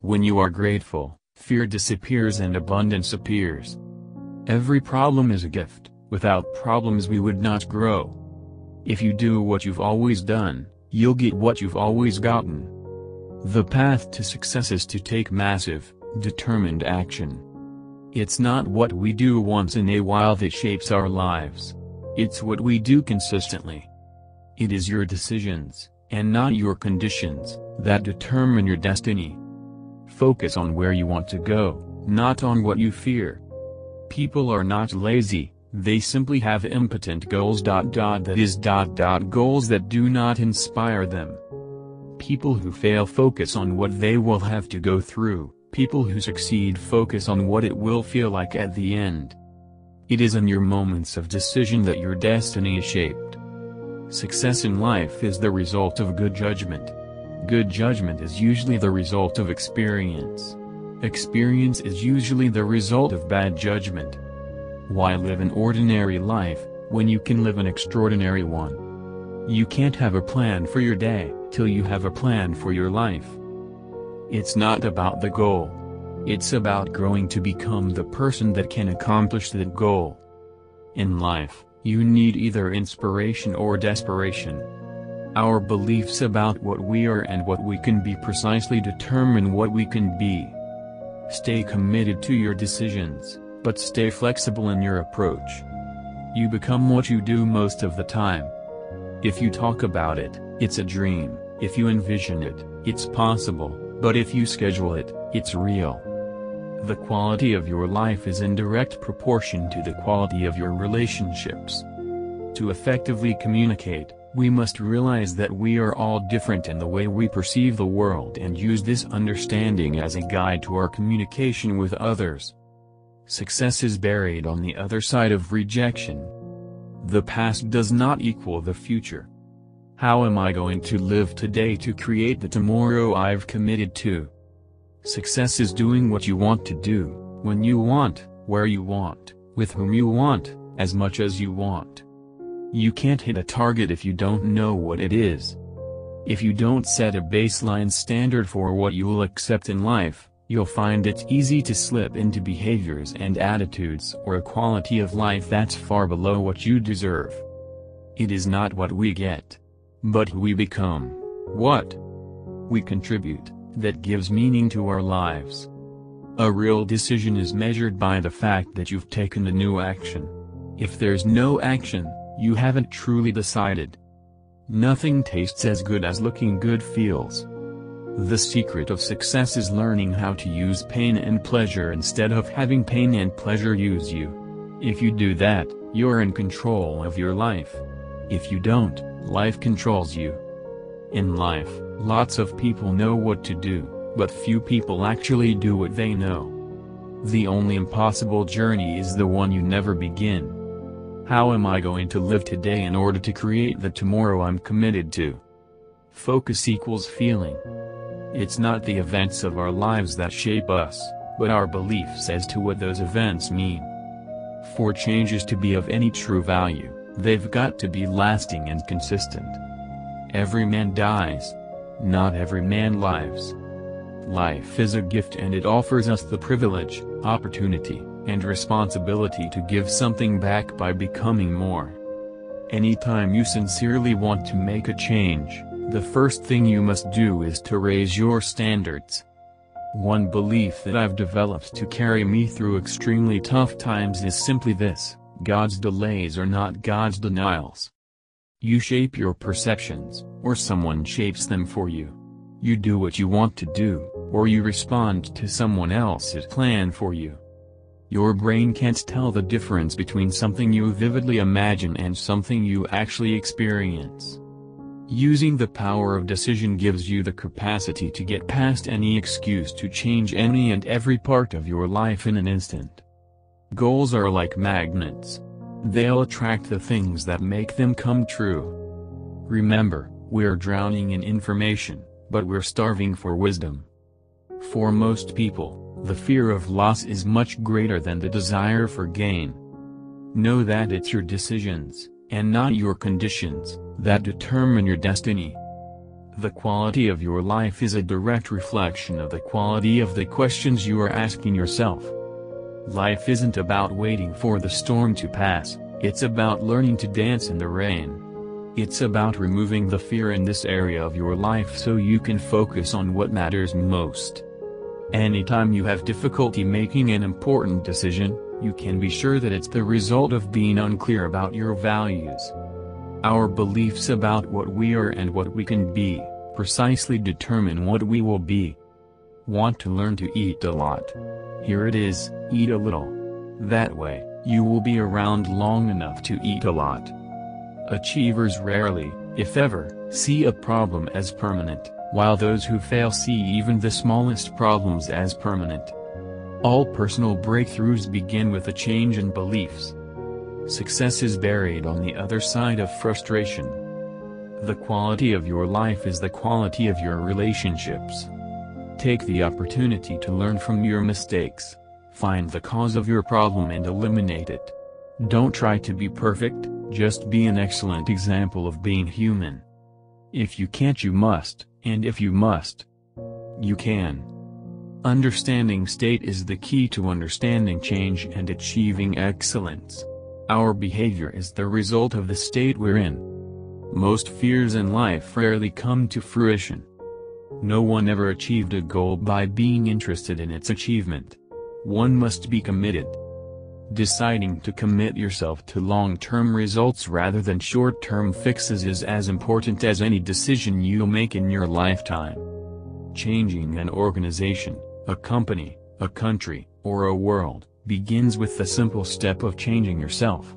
When you are grateful, fear disappears and abundance appears. Every problem is a gift. Without problems we would not grow. If you do what you've always done, you'll get what you've always gotten. The path to success is to take massive, determined action. It's not what we do once in a while that shapes our lives. It's what we do consistently. It is your decisions, and not your conditions, that determine your destiny. Focus on where you want to go, not on what you fear. People are not lazy, they simply have impotent goals. That is, goals that do not inspire them. People who fail focus on what they will have to go through, people who succeed focus on what it will feel like at the end. It is in your moments of decision that your destiny is shaped. Success in life is the result of good judgment. Good judgment is usually the result of experience. Experience is usually the result of bad judgment. Why live an ordinary life, when you can live an extraordinary one? You can't have a plan for your day, till you have a plan for your life. It's not about the goal. It's about growing to become the person that can accomplish that goal. In life, you need either inspiration or desperation. Our beliefs about what we are and what we can be precisely determine what we can be. Stay committed to your decisions, but stay flexible in your approach. You become what you do most of the time. If you talk about it, it's a dream. If you envision it, it's possible, but if you schedule it, it's real. The quality of your life is in direct proportion to the quality of your relationships. To effectively communicate, we must realize that we are all different in the way we perceive the world and use this understanding as a guide to our communication with others. Success is buried on the other side of rejection. The past does not equal the future. How am I going to live today to create the tomorrow I've committed to? Success is doing what you want to do, when you want, where you want, with whom you want, as much as you want. You can't hit a target if you don't know what it is. If you don't set a baseline standard for what you'll accept in life, you'll find it's easy to slip into behaviors and attitudes or a quality of life that's far below what you deserve. It is not what we get, but who we become, what we contribute, that gives meaning to our lives. A real decision is measured by the fact that you've taken a new action. If there's no action, you haven't truly decided. Nothing tastes as good as looking good feels. The secret of success is learning how to use pain and pleasure instead of having pain and pleasure use you. If you do that, you're in control of your life. If you don't, life controls you. In life, lots of people know what to do, but few people actually do what they know. The only impossible journey is the one you never begin. How am I going to live today in order to create the tomorrow I'm committed to? Focus equals feeling. It's not the events of our lives that shape us, but our beliefs as to what those events mean. For changes to be of any true value, they've got to be lasting and consistent. Every man dies. Not every man lives. Life is a gift and it offers us the privilege, opportunity, and responsibility to give something back by becoming more. Anytime you sincerely want to make a change, the first thing you must do is to raise your standards. One belief that I've developed to carry me through extremely tough times is simply this: God's delays are not God's denials. You shape your perceptions, or someone shapes them for you. You do what you want to do, or you respond to someone else's plan for you. Your brain can't tell the difference between something you vividly imagine and something you actually experience. Using the power of decision gives you the capacity to get past any excuse to change any and every part of your life in an instant. Goals are like magnets. They'll attract the things that make them come true. Remember, we're drowning in information, but we're starving for wisdom. For most people, the fear of loss is much greater than the desire for gain. Know that it's your decisions, and not your conditions, that determine your destiny. The quality of your life is a direct reflection of the quality of the questions you are asking yourself. Life isn't about waiting for the storm to pass, it's about learning to dance in the rain. It's about removing the fear in this area of your life so you can focus on what matters most. Anytime you have difficulty making an important decision, you can be sure that it's the result of being unclear about your values. Our beliefs about what we are and what we can be, precisely determine what we will be. Want to learn to eat a lot? Here it is, eat a little. That way, you will be around long enough to eat a lot. Achievers rarely, if ever, see a problem as permanent, while those who fail see even the smallest problems as permanent. All personal breakthroughs begin with a change in beliefs. Success is buried on the other side of frustration. The quality of your life is the quality of your relationships. Take the opportunity to learn from your mistakes. Find the cause of your problem and eliminate it. Don't try to be perfect, just be an excellent example of being human. If you can't, you must, and if you must, you can. Understanding state is the key to understanding change and achieving excellence. Our behavior is the result of the state we're in. Most fears in life rarely come to fruition. No one ever achieved a goal by being interested in its achievement. One must be committed. Deciding to commit yourself to long-term results rather than short-term fixes is as important as any decision you'll make in your lifetime. Changing an organization, a company, a country, or a world, begins with the simple step of changing yourself.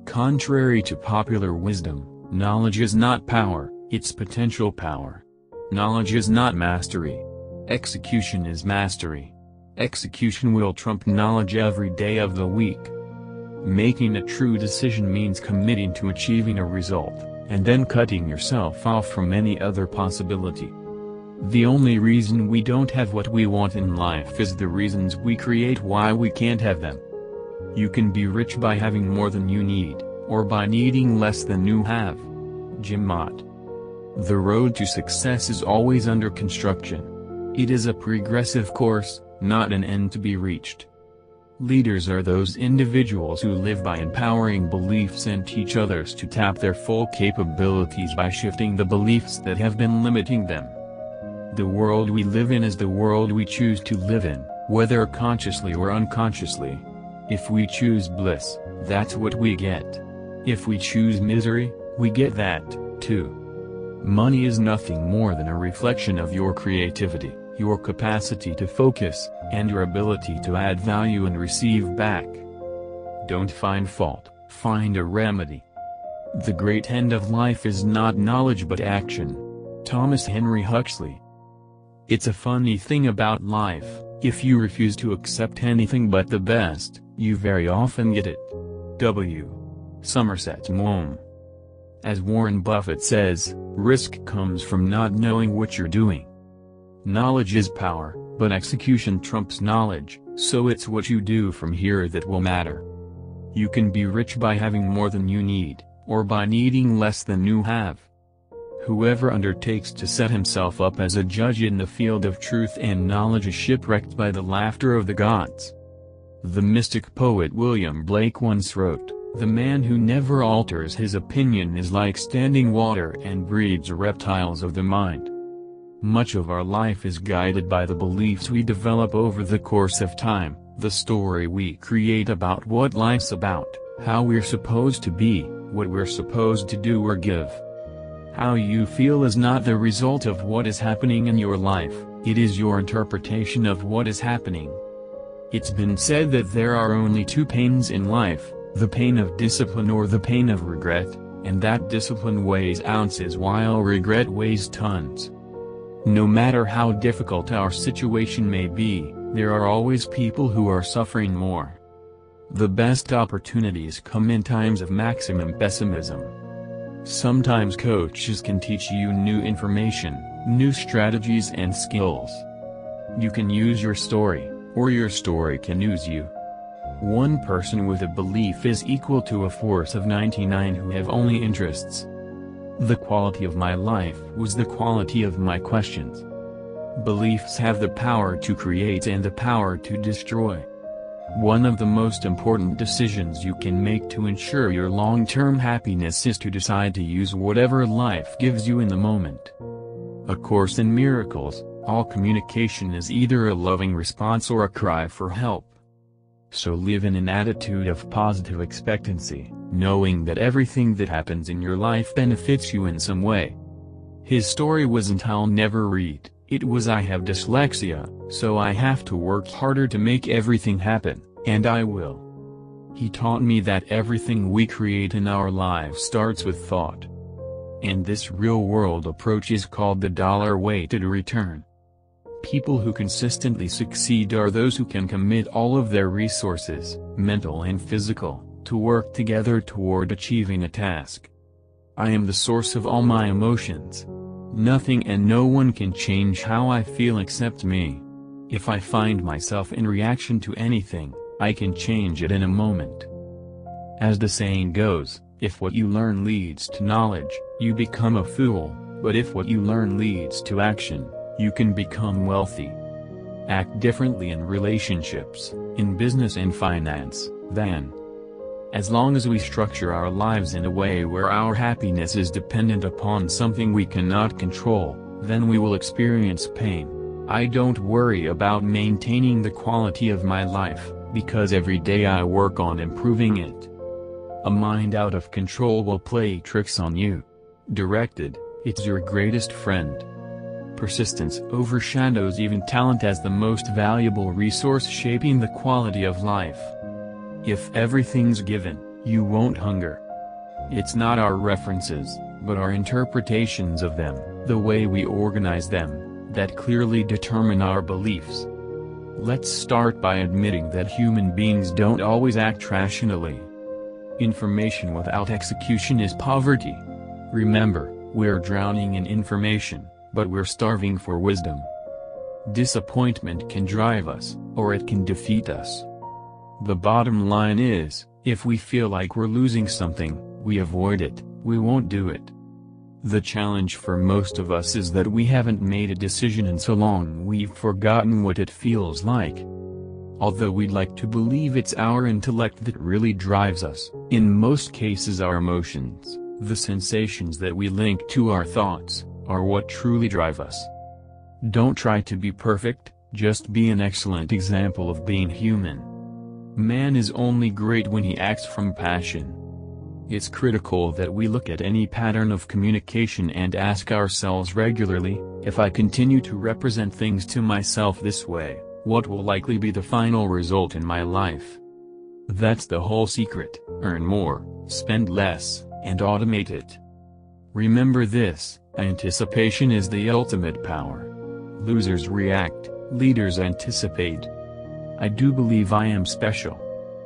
Contrary to popular wisdom, knowledge is not power, it's potential power. Knowledge is not mastery. Execution is mastery. Execution will trump knowledge every day of the week. Making a true decision means committing to achieving a result, and then cutting yourself off from any other possibility. The only reason we don't have what we want in life is the reasons we create why we can't have them. You can be rich by having more than you need, or by needing less than you have. Jim Mott. The road to success is always under construction. It is a progressive course, not an end to be reached. Leaders are those individuals who live by empowering beliefs and teach others to tap their full capabilities by shifting the beliefs that have been limiting them. The world we live in is the world we choose to live in, whether consciously or unconsciously. If we choose bliss, that's what we get. If we choose misery, we get that, too. Money is nothing more than a reflection of your creativity, your capacity to focus, and your ability to add value and receive back. Don't find fault, find a remedy. The great end of life is not knowledge but action. Thomas Henry Huxley. It's a funny thing about life, if you refuse to accept anything but the best, you very often get it. W. Somerset Maugham. As Warren Buffett says, risk comes from not knowing what you're doing. Knowledge is power, but execution trumps knowledge, so it's what you do from here that will matter. You can be rich by having more than you need, or by needing less than you have. Whoever undertakes to set himself up as a judge in the field of truth and knowledge is shipwrecked by the laughter of the gods. The mystic poet William Blake once wrote, "The man who never alters his opinion is like standing water and breeds reptiles of the mind." Much of our life is guided by the beliefs we develop over the course of time, the story we create about what life's about, how we're supposed to be, what we're supposed to do or give. How you feel is not the result of what is happening in your life, it is your interpretation of what is happening. It's been said that there are only two pains in life, the pain of discipline or the pain of regret, and that discipline weighs ounces while regret weighs tons. No matter how difficult our situation may be, there are always people who are suffering more. The best opportunities come in times of maximum pessimism. Sometimes coaches can teach you new information, new strategies and skills. You can use your story, or your story can use you. One person with a belief is equal to a force of 99 who have only interests. The quality of my life was the quality of my questions. Beliefs have the power to create and the power to destroy. One of the most important decisions you can make to ensure your long-term happiness is to decide to use whatever life gives you in the moment. A Course in Miracles, all communication is either a loving response or a cry for help. So live in an attitude of positive expectancy, knowing that everything that happens in your life benefits you in some way. His story wasn't "I'll never read," it was "I have dyslexia, so I have to work harder to make everything happen, and I will." He taught me that everything we create in our lives starts with thought. And this real-world approach is called the dollar-weighted return. People who consistently succeed are those who can commit all of their resources, mental and physical, to work together toward achieving a task. I am the source of all my emotions. Nothing and no one can change how I feel except me. If I find myself in reaction to anything, I can change it in a moment. As the saying goes, if what you learn leads to knowledge, you become a fool, but if what you learn leads to action, you can become wealthy. Act differently in relationships, in business and finance, than. As long as we structure our lives in a way where our happiness is dependent upon something we cannot control, then we will experience pain. I don't worry about maintaining the quality of my life, because every day I work on improving it. A mind out of control will play tricks on you. Directed, it's your greatest friend. Persistence overshadows even talent as the most valuable resource shaping the quality of life. If everything's given, you won't hunger. It's not our references, but our interpretations of them, the way we organize them, that clearly determine our beliefs. Let's start by admitting that human beings don't always act rationally. Information without execution is poverty. Remember, we're drowning in information, but we're starving for wisdom. Disappointment can drive us, or it can defeat us. The bottom line is, if we feel like we're losing something, we avoid it, we won't do it. The challenge for most of us is that we haven't made a decision in so long we've forgotten what it feels like. Although we'd like to believe it's our intellect that really drives us, in most cases our emotions, the sensations that we link to our thoughts, are what truly drive us. Don't try to be perfect, just be an excellent example of being human. Man is only great when he acts from passion. It's critical that we look at any pattern of communication and ask ourselves regularly, if I continue to represent things to myself this way, what will likely be the final result in my life? That's the whole secret: earn more, spend less, and automate it. Remember this: anticipation is the ultimate power. Losers react, leaders anticipate. I do believe I am special.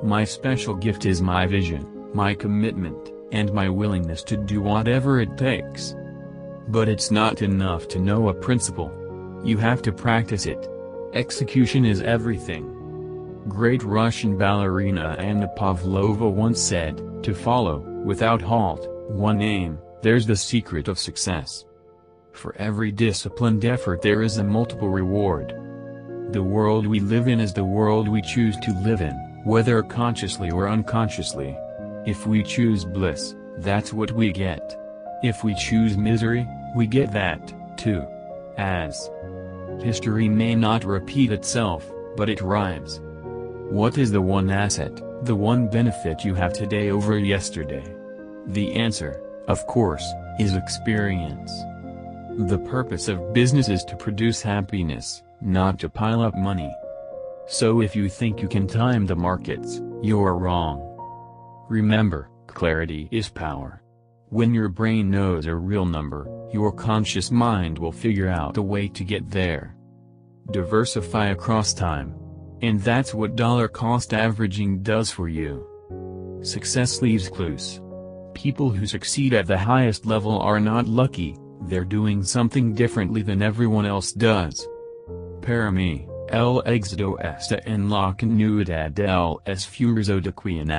My special gift is my vision, my commitment, and my willingness to do whatever it takes. But it's not enough to know a principle. You have to practice it. Execution is everything. Great Russian ballerina Anna Pavlova once said, "To follow, without halt, one aim, there's the secret of success." For every disciplined effort there is a multiple reward. The world we live in is the world we choose to live in, whether consciously or unconsciously. If we choose bliss, that's what we get. If we choose misery, we get that, too. As history may not repeat itself, but it rhymes. What is the one asset, the one benefit you have today over yesterday? The answer, of course, is experience. The purpose of business is to produce happiness, not to pile up money. So if you think you can time the markets, you're wrong. Remember, clarity is power. When your brain knows a real number, your conscious mind will figure out a way to get there. Diversify across time. And that's what dollar-cost averaging does for you. Success leaves clues. People who succeed at the highest level are not lucky, they're doing something differently than everyone else does. Para mí, el éxito está en la continuidad del esfuerzo de quien